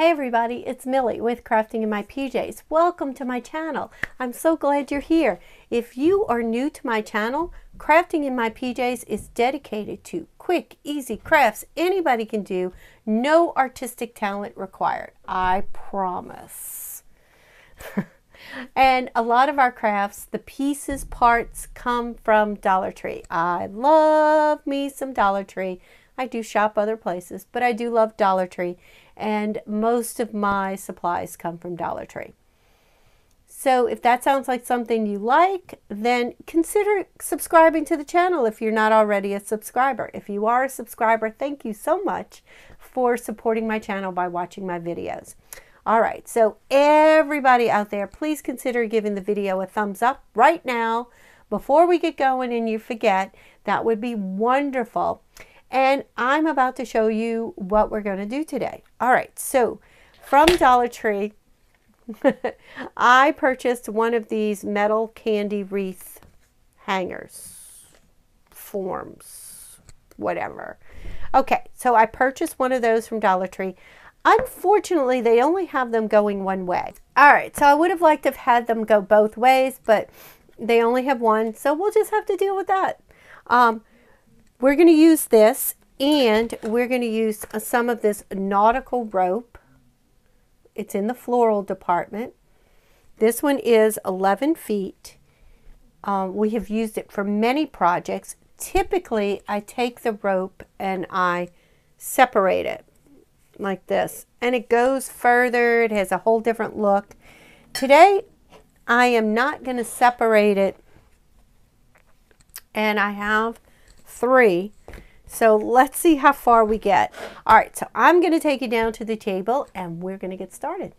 Hey everybody, it's Millie with Crafting in My PJs. Welcome to my channel. I'm so glad you're here. If you are new to my channel, Crafting in My PJs is dedicated to quick, easy crafts anybody can do, no artistic talent required. I promise. And a lot of our crafts, the pieces, parts come from Dollar Tree. I love me some Dollar Tree. I do shop other places, but I do love Dollar Tree. And most of my supplies come from Dollar Tree. So if that sounds like something you like, then consider subscribing to the channel if you're not already a subscriber. If you are a subscriber, thank you so much for supporting my channel by watching my videos. All right, so everybody out there, please consider giving the video a thumbs up right now before we get going and you forget. That would be wonderful. And I'm about to show you what we're going to do today. All right, so from Dollar Tree, I purchased one of these metal candy wreath hangers, forms, whatever. Okay, so I purchased one of those from Dollar Tree. Unfortunately, they only have them going one way. All right, so I would have liked to have had them go both ways, but they only have one, so we'll just have to deal with that. We're going to use this, and we're going to use some of this nautical rope. It's in the floral department. This one is 11 feet. We have used it for many projects. Typically, I take the rope and I separate it like this, and it goes further. It has a whole different look. Today, I am not going to separate it, and I have 3. So let's see how far we get. All right, so I'm going to take you down to the table and we're going to get started.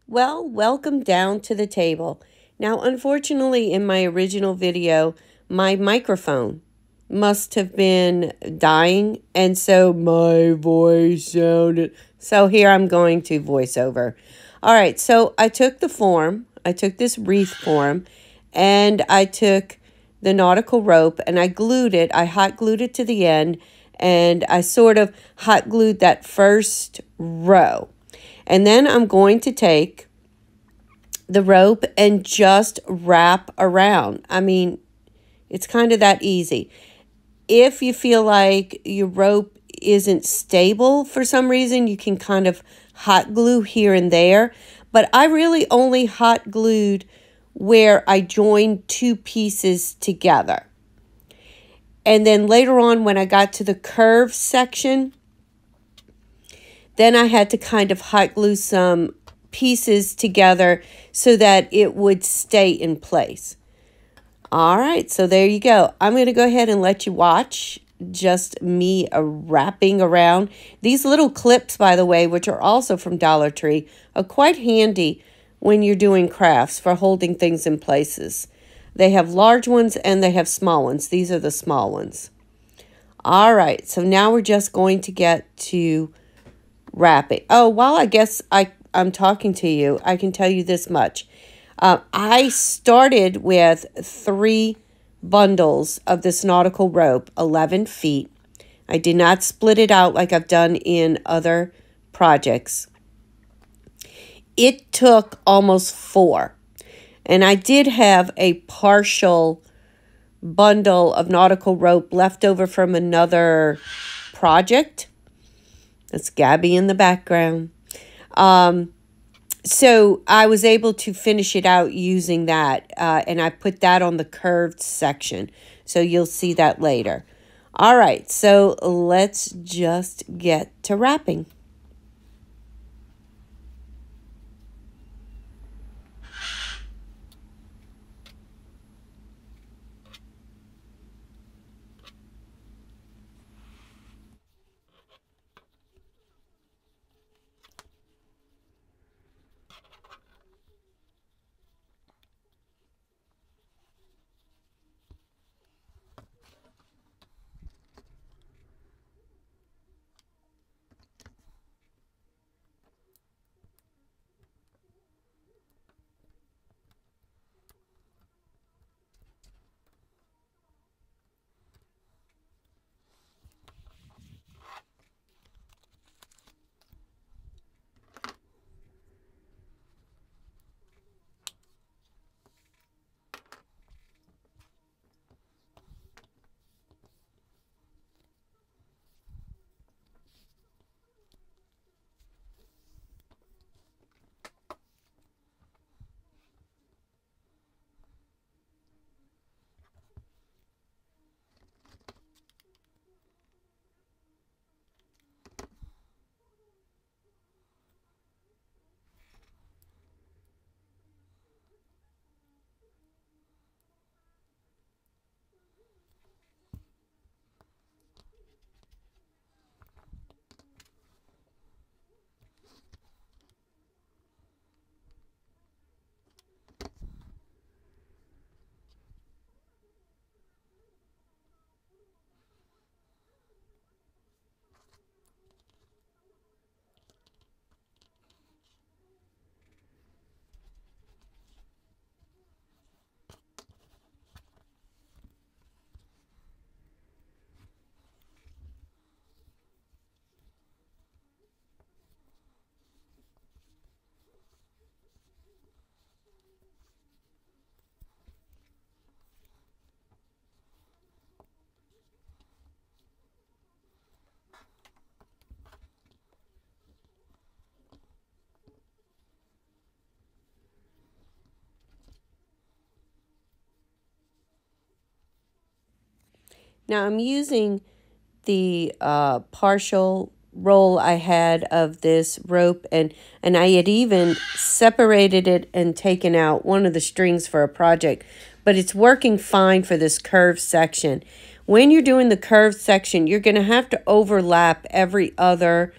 Well, welcome down to the table. Now, unfortunately, in my original video, my microphone must have been dying, and so my voice sounded. So here I'm going to voice over. All right, so I took the form. I took this wreath form, and I took the nautical rope, and I glued it. I hot glued it to the end, and I sort of hot glued that first row. And then I'm going to take the rope and just wrap around. I mean, it's kind of that easy. If you feel like your rope isn't stable for some reason, you can kind of hot glue here and there. But I really only hot glued where I joined 2 pieces together. And then later on, when I got to the curve section, then I had to kind of hot glue some pieces together so that it would stay in place. All right, so there you go. I'm going to go ahead and let you watch just me wrapping around. These little clips, by the way, which are also from Dollar Tree, are quite handy when you're doing crafts for holding things in places. They have large ones and they have small ones. These are the small ones. All right, so now we're just going to get to wrapping. Oh, while I guess I'm talking to you, I can tell you this much. I started with 3 bundles of this nautical rope, 11 feet. I did not split it out like I've done in other projects. It took almost 4. And I did have a partial bundle of nautical rope left over from another project. That's Gabby in the background. So I was able to finish it out using that, and I put that on the curved section. So you'll see that later. All right, so let's just get to wrapping. Now I'm using the partial roll I had of this rope, and I had even separated it and taken out one of the strings for a project, but it's working fine for this curved section. When you're doing the curved section, you're going to have to overlap every other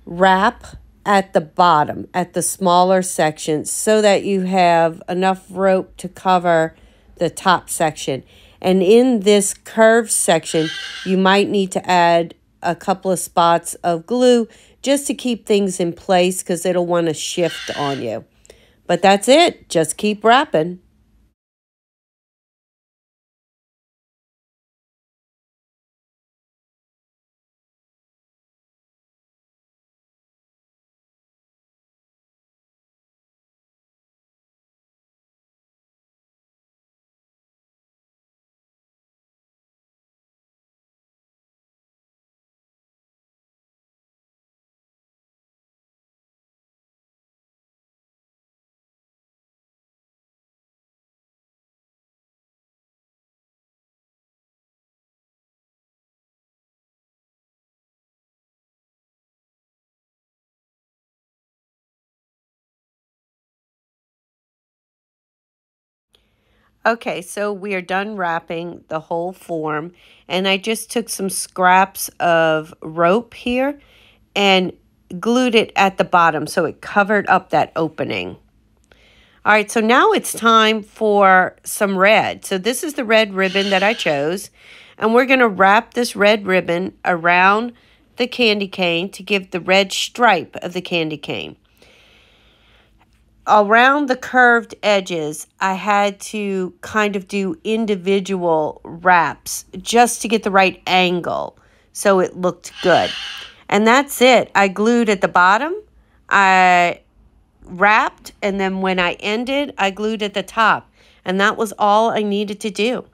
wrap at the bottom, at the smaller sections, so that you have enough rope to cover the top section. And in this curved section, you might need to add a couple of spots of glue just to keep things in place, because it'll want to shift on you. But that's it. Just keep wrapping. Okay, so we are done wrapping the whole form, and I just took some scraps of rope here and glued it at the bottom so it covered up that opening. All right, so now it's time for some red. So this is the red ribbon that I chose, and we're going to wrap this red ribbon around the candy cane to give the red stripe of the candy cane. Around the curved edges, I had to kind of do individual wraps just to get the right angle so it looked good. And that's it. I glued at the bottom, I wrapped, and then when I ended, I glued at the top. And that was all I needed to do.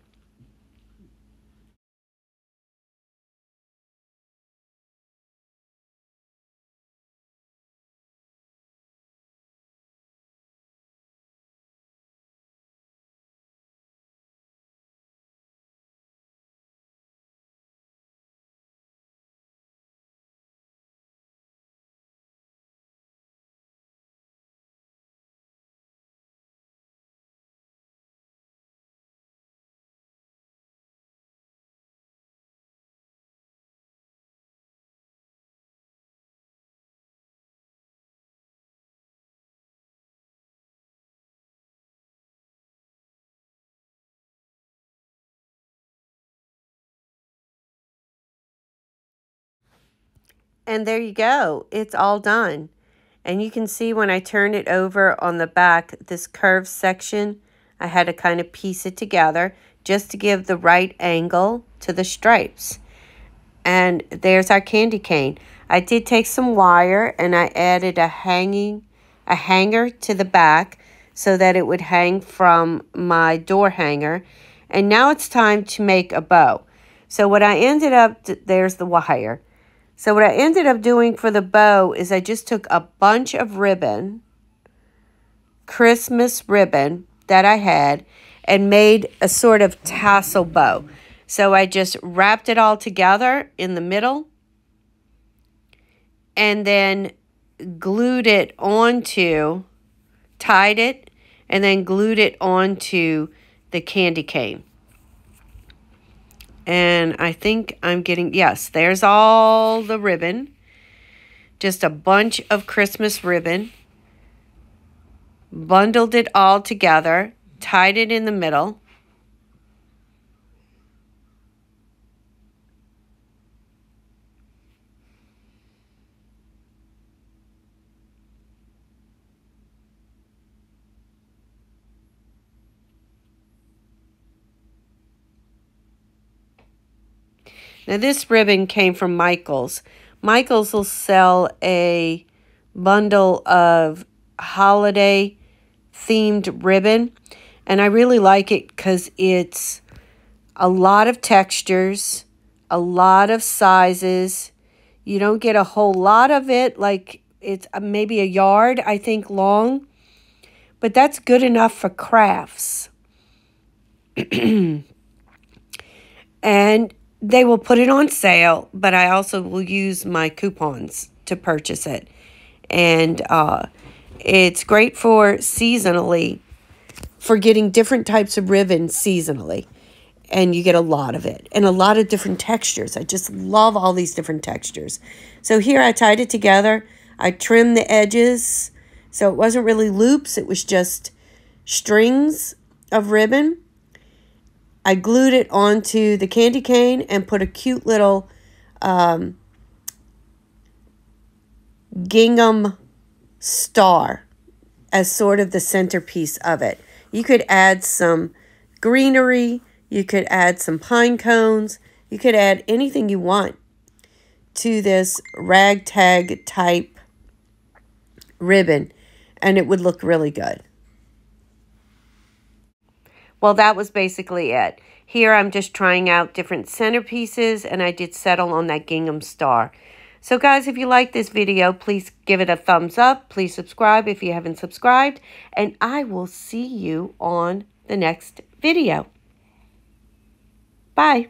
And there you go. It's all done. And you can see when I turn it over on the back, this curved section, I had to kind of piece it together just to give the right angle to the stripes. And there's our candy cane. I did take some wire and I added a hanger to the back so that it would hang from my door hanger. And now it's time to make a bow. So what I ended up, there's the wire. So what I ended up doing for the bow is I just took a bunch of ribbon, Christmas ribbon that I had, and made a sort of tassel bow. So I just wrapped it all together in the middle and then glued it onto, tied it, and then glued it onto the candy cane. And I think I'm getting, yes, there's all the ribbon. Just a bunch of Christmas ribbon. Bundled it all together. Tied it in the middle. Now this ribbon came from Michaels. Michaels will sell a bundle of holiday themed ribbon, and I really like it because it's a lot of textures, a lot of sizes. You don't get a whole lot of it, like it's maybe a yard, I think, long, but that's good enough for crafts. And they will put it on sale, but I also will use my coupons to purchase it. And it's great for seasonally, for getting different types of ribbon seasonally. And you get a lot of it and a lot of different textures. I just love all these different textures. So here I tied it together. I trimmed the edges so it wasn't really loops. It was just strings of ribbon. I glued it onto the candy cane and put a cute little gingham star as sort of the centerpiece of it. You could add some greenery. You could add some pine cones. You could add anything you want to this ragtag type ribbon, and it would look really good. Well, that was basically it. Here I'm just trying out different centerpieces, and I did settle on that gingham star. So guys, if you like this video, please give it a thumbs up. Please subscribe if you haven't subscribed, and I will see you on the next video. Bye.